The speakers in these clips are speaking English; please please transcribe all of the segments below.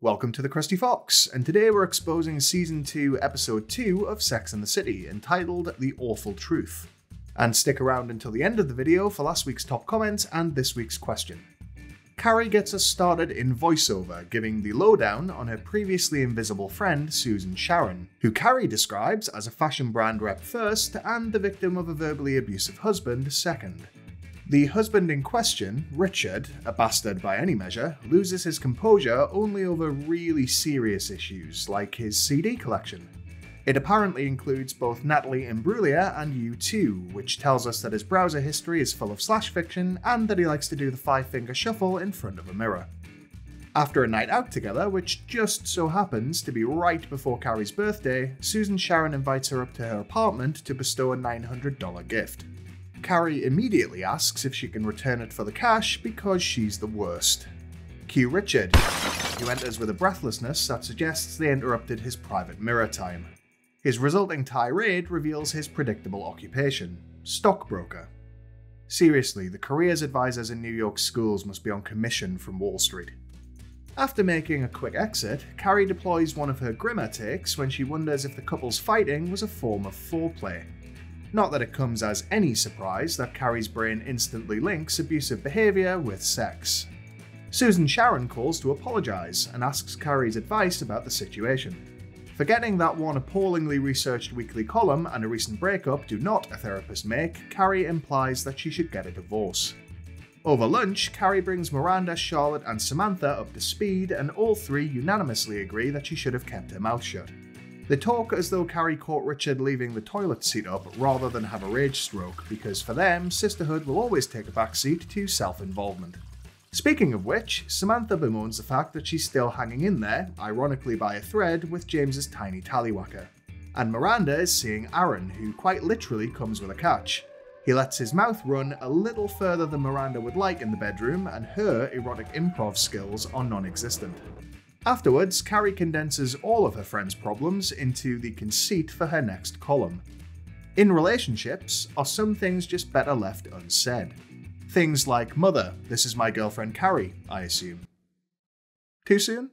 Welcome to the Krusty Fox, and today we're exposing Season 2, Episode 2 of Sex and the City, entitled The Awful Truth. And stick around until the end of the video for last week's top comments and this week's question. Carrie gets us started in voiceover, giving the lowdown on her previously invisible friend Susan Sharon, who Carrie describes as a fashion brand rep first and the victim of a verbally abusive husband second. The husband in question, Richard, a bastard by any measure, loses his composure only over really serious issues like his CD collection. It apparently includes both Natalie Imbruglia and U2, which tells us that his browser history is full of slash fiction and that he likes to do the 5-finger shuffle in front of a mirror. After a night out together, which just so happens to be right before Carrie's birthday, Susan Sharon invites her up to her apartment to bestow a $900 gift. Carrie immediately asks if she can return it for the cash because she's the worst. Cue Richard, who enters with a breathlessness that suggests they interrupted his private mirror time. His resulting tirade reveals his predictable occupation: stockbroker. Seriously, the careers advisors in New York schools must be on commission from Wall Street. After making a quick exit, Carrie deploys one of her grimmer takes when she wonders if the couple's fighting was a form of foreplay. Not that it comes as any surprise that Carrie's brain instantly links abusive behaviour with sex. Susan Sharon calls to apologise and asks Carrie's advice about the situation. Forgetting that one appallingly researched weekly column and a recent breakup do not a therapist make, Carrie implies that she should get a divorce. Over lunch, Carrie brings Miranda, Charlotte and Samantha up to speed, and all three unanimously agree that she should have kept her mouth shut. They talk as though Carrie caught Richard leaving the toilet seat up rather than have a rage stroke, because for them, sisterhood will always take a backseat to self-involvement. Speaking of which, Samantha bemoans the fact that she's still hanging in there, ironically by a thread, with James's tiny tallywhacker. And Miranda is seeing Aaron, who quite literally comes with a catch. He lets his mouth run a little further than Miranda would like in the bedroom, and her erotic improv skills are non-existent. Afterwards, Carrie condenses all of her friend's problems into the conceit for her next column. In relationships, are some things just better left unsaid? Things like, "Mother, this is my girlfriend Carrie, I assume." Too soon?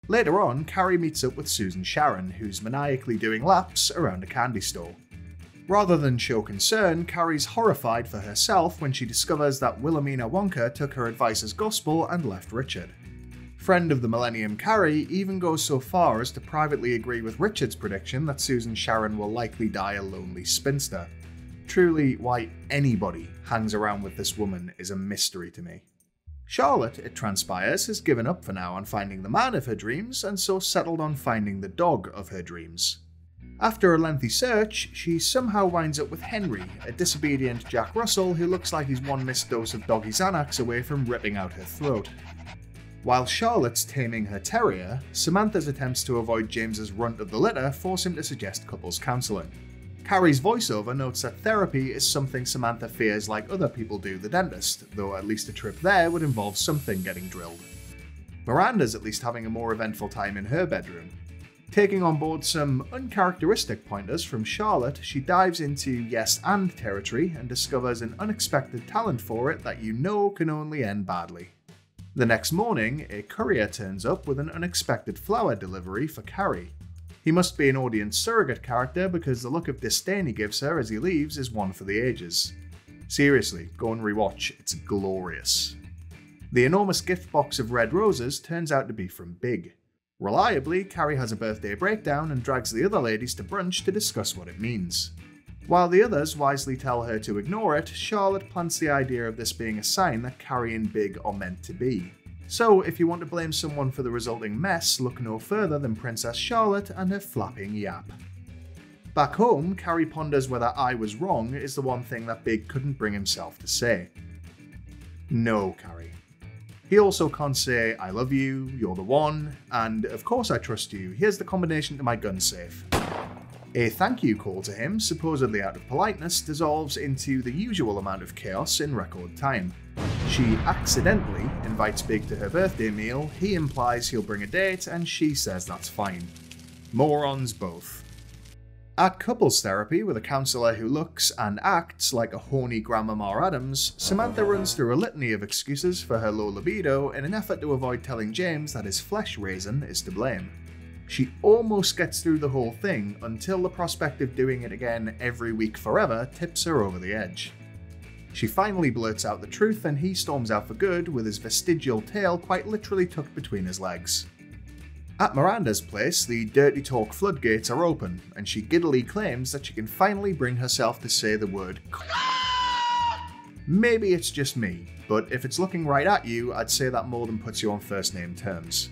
Later on, Carrie meets up with Susan Sharon, who's maniacally doing laps around a candy store. Rather than show concern, Carrie's horrified for herself when she discovers that Wilhelmina Wonka took her advice as gospel and left Richard. Friend of the Millennium Carrie even goes so far as to privately agree with Richard's prediction that Susan Sharon will likely die a lonely spinster. Truly, why anybody hangs around with this woman is a mystery to me. Charlotte, it transpires, has given up for now on finding the man of her dreams, and so settled on finding the dog of her dreams. After a lengthy search, she somehow winds up with Henry, a disobedient Jack Russell who looks like he's one missed dose of doggy Xanax away from ripping out her throat. While Charlotte's taming her terrier, Samantha's attempts to avoid James's runt of the litter force him to suggest couples counselling. Carrie's voiceover notes that therapy is something Samantha fears like other people do the dentist, though at least a trip there would involve something getting drilled. Miranda's at least having a more eventful time in her bedroom. Taking on board some uncharacteristic pointers from Charlotte, she dives into yes and territory and discovers an unexpected talent for it that you know can only end badly. The next morning, a courier turns up with an unexpected flower delivery for Carrie. He must be an audience surrogate character because the look of disdain he gives her as he leaves is one for the ages. Seriously, go and rewatch, it's glorious. The enormous gift box of red roses turns out to be from Big. Reliably, Carrie has a birthday breakdown and drags the other ladies to brunch to discuss what it means. While the others wisely tell her to ignore it, Charlotte plants the idea of this being a sign that Carrie and Big are meant to be. So if you want to blame someone for the resulting mess, look no further than Princess Charlotte and her flapping yap. Back home, Carrie ponders whether "I was wrong" is the one thing that Big couldn't bring himself to say. No, Carrie. He also can't say "I love you," "you're the one," and "of course I trust you, here's the combination to my gun safe." A thank you call to him, supposedly out of politeness, dissolves into the usual amount of chaos in record time. She accidentally invites Big to her birthday meal, he implies he'll bring a date, and she says that's fine. Morons both. At couples therapy with a counsellor who looks and acts like a horny Grandma Adams, Samantha runs through a litany of excuses for her low libido in an effort to avoid telling James that his flesh raisin is to blame. She almost gets through the whole thing until the prospect of doing it again every week forever tips her over the edge. She finally blurts out the truth and he storms out for good with his vestigial tail quite literally tucked between his legs. At Miranda's place, the dirty talk floodgates are open, and she giddily claims that she can finally bring herself to say the word Maybe it's just me, but if it's looking right at you, I'd say that more than puts you on first name terms.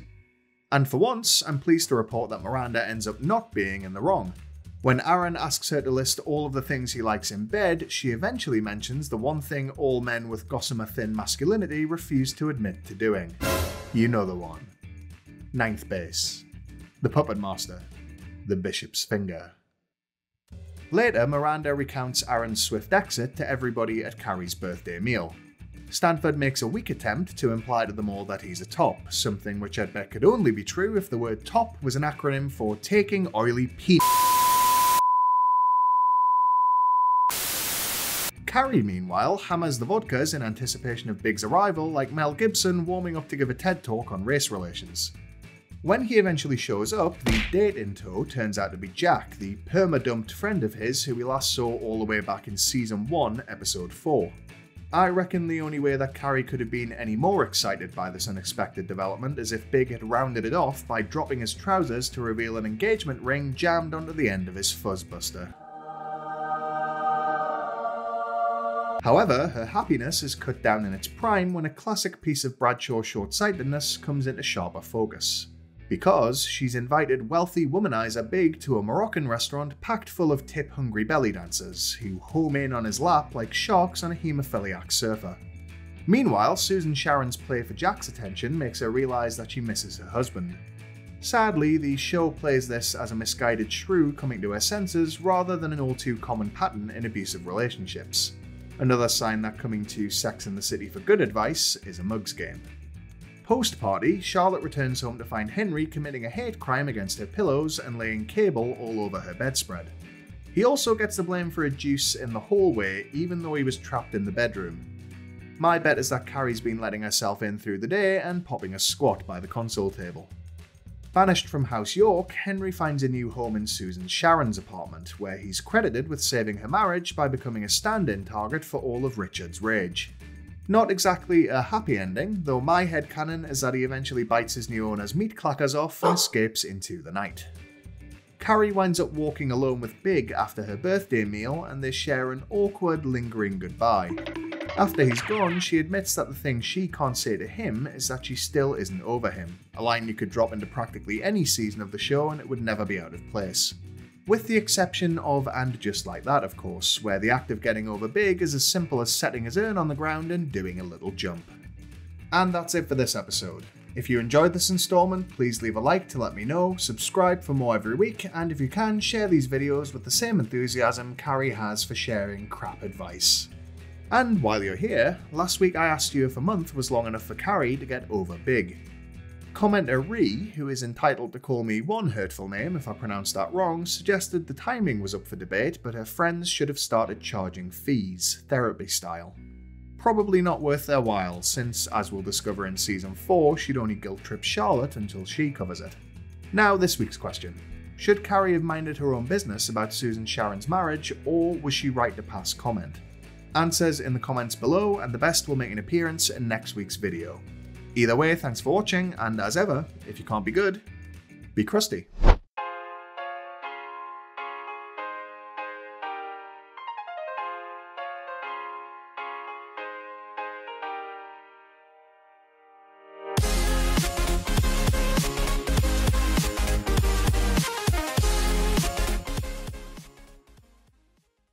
And for once, I'm pleased to report that Miranda ends up not being in the wrong. When Aaron asks her to list all of the things he likes in bed, she eventually mentions the one thing all men with gossamer thin masculinity refuse to admit to doing. You know the one. Ninth base. The puppet master. The bishop's finger. Later, Miranda recounts Aaron's swift exit to everybody at Carrie's birthday meal. Stanford makes a weak attempt to imply to them all that he's a top, something which I'd bet could only be true if the word top was an acronym for taking oily pee. Carrie, meanwhile, hammers the vodkas in anticipation of Big's arrival like Mel Gibson warming up to give a TED talk on race relations. When he eventually shows up, the date in tow turns out to be Jack, the perma-dumped friend of his who we last saw all the way back in Season 1, Episode 4. I reckon the only way that Carrie could have been any more excited by this unexpected development is if Big had rounded it off by dropping his trousers to reveal an engagement ring jammed onto the end of his fuzzbuster. However, her happiness is cut down in its prime when a classic piece of Bradshaw short-sightedness comes into sharper focus. Because she's invited wealthy womanizer Big to a Moroccan restaurant packed full of tip-hungry belly dancers, who home in on his lap like sharks on a haemophiliac surfer. Meanwhile, Susan Sharon's play for Jack's attention makes her realise that she misses her husband. Sadly, the show plays this as a misguided shrew coming to her senses rather than an all-too-common pattern in abusive relationships. Another sign that coming to Sex and the City for good advice is a mugs game. Post-party, Charlotte returns home to find Henry committing a hate crime against her pillows and laying cable all over her bedspread. He also gets the blame for a deuce in the hallway even though he was trapped in the bedroom. My bet is that Carrie's been letting herself in through the day and popping a squat by the console table. Banished from House York, Henry finds a new home in Susan Sharon's apartment, where he's credited with saving her marriage by becoming a stand-in target for all of Richard's rage. Not exactly a happy ending, though my headcanon is that he eventually bites his new owner's meat clackers off and escapes into the night. Carrie winds up walking alone with Big after her birthday meal, and they share an awkward, lingering goodbye. After he's gone, she admits that the thing she can't say to him is that she still isn't over him, a line you could drop into practically any season of the show and it would never be out of place. With the exception of And Just Like That, of course, where the act of getting over Big is as simple as setting his urn on the ground and doing a little jump. And that's it for this episode. If you enjoyed this installment, please leave a like to let me know, subscribe for more every week, and if you can, share these videos with the same enthusiasm Carrie has for sharing crap advice. And while you're here, last week I asked you if a month was long enough for Carrie to get over Big. Commenter Ree, who is entitled to call me one hurtful name if I pronounced that wrong, suggested the timing was up for debate, but her friends should have started charging fees, therapy style. Probably not worth their while, since, as we'll discover in Season 4, she'd only guilt-trip Charlotte until she covers it. Now this week's question. Should Carrie have minded her own business about Susan Sharon's marriage, or was she right to pass comment? Answers in the comments below, and the best will make an appearance in next week's video. Either way, thanks for watching, and as ever, if you can't be good, be crusty.